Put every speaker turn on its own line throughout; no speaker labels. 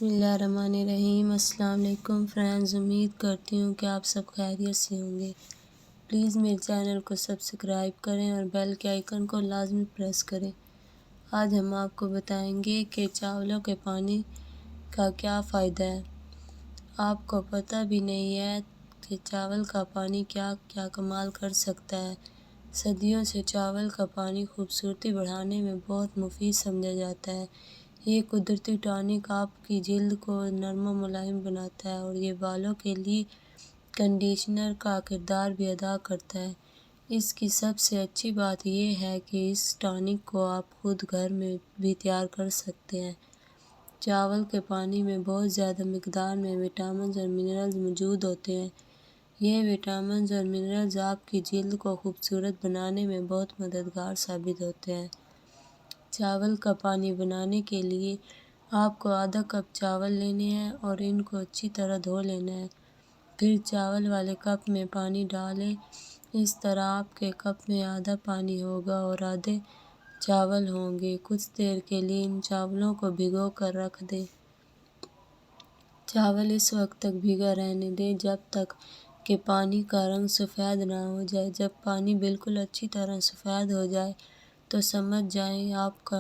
बिस्मिल्लाहिर्रहमानिर्रहीम। अस्सलाम वालेकुम फ्रेंड्स, उम्मीद करती हूँ कि आप सब खैरियत से होंगे। प्लीज़ मेरे चैनल को सब्सक्राइब करें और बेल के आइकन को लाजमी प्रेस करें। आज हम आपको बताएंगे कि चावलों के पानी का क्या फ़ायदा है। आपको पता भी नहीं है कि चावल का पानी क्या क्या कमाल कर सकता है। सदियों से चावल का पानी खूबसूरती बढ़ाने में बहुत मुफीद समझा जाता है। ये कुदरती टॉनिक आपकी जिल्द को नरम व मुलायम बनाता है और ये बालों के लिए कंडीशनर का किरदार भी अदा करता है। इसकी सबसे अच्छी बात यह है कि इस टॉनिक को आप खुद घर में भी तैयार कर सकते हैं। चावल के पानी में बहुत ज़्यादा मिकदार में विटामिन और मिनरल्स मौजूद होते हैं। ये विटामिन और मिनरल्स आपकी जिल्द को खूबसूरत बनाने में बहुत मददगार साबित होते हैं। चावल का पानी बनाने के लिए आपको आधा कप चावल लेने हैं और इनको अच्छी तरह धो लेना है। फिर चावल वाले कप में पानी डालें। इस तरह आपके कप में आधा पानी होगा और आधे चावल होंगे। कुछ देर के लिए इन चावलों को भिगो कर रख दें। चावल इस वक्त तक भीगा रहने दें जब तक कि पानी का रंग सफ़ेद ना हो जाए। जब पानी बिल्कुल अच्छी तरह सफ़ेद हो जाए तो समझ जाएं आपका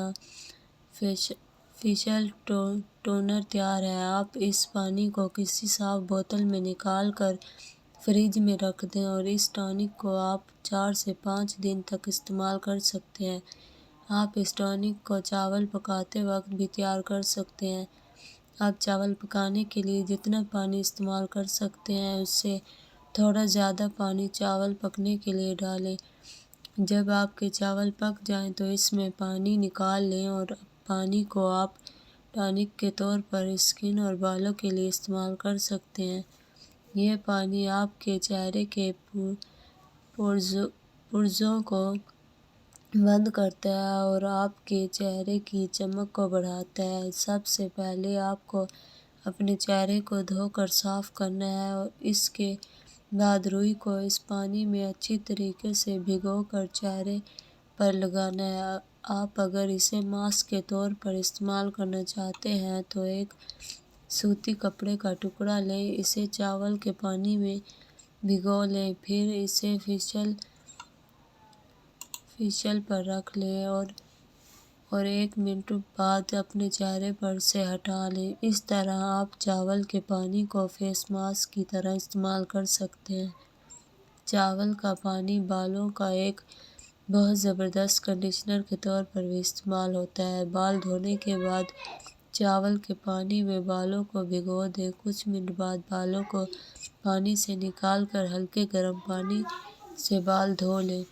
फेशियल टोनर तैयार है। आप इस पानी को किसी साफ बोतल में निकाल कर फ्रिज में रख दें और इस टॉनिक को आप 4 से 5 दिन तक इस्तेमाल कर सकते हैं। आप इस टॉनिक को चावल पकाते वक्त भी तैयार कर सकते हैं। आप चावल पकाने के लिए जितना पानी इस्तेमाल कर सकते हैं उससे थोड़ा ज़्यादा पानी चावल पकने के लिए डालें। जब आपके चावल पक जाएं तो इसमें पानी निकाल लें और पानी को आप टॉनिक के तौर पर स्किन और बालों के लिए इस्तेमाल कर सकते हैं। यह पानी आपके चेहरे के पुर्जों को बंद करता है और आपके चेहरे की चमक को बढ़ाता है। सबसे पहले आपको अपने चेहरे को धोकर साफ़ करना है और इसके बाद रुई को इस पानी में अच्छी तरीके से भिगोकर चेहरे पर लगाना है। आप अगर इसे मास्क के तौर पर इस्तेमाल करना चाहते हैं तो एक सूती कपड़े का टुकड़ा लें, इसे चावल के पानी में भिगो लें, फिर इसे फेशियल पर रख लें और 1 मिनट बाद अपने चेहरे पर से हटा लें। इस तरह आप चावल के पानी को फेस मास्क की तरह इस्तेमाल कर सकते हैं। चावल का पानी बालों का एक बहुत ज़बरदस्त कंडीशनर के तौर पर भी इस्तेमाल होता है। बाल धोने के बाद चावल के पानी में बालों को भिगो दें। कुछ मिनट बाद बालों को पानी से निकाल कर हल्के गर्म पानी से बाल धो लें।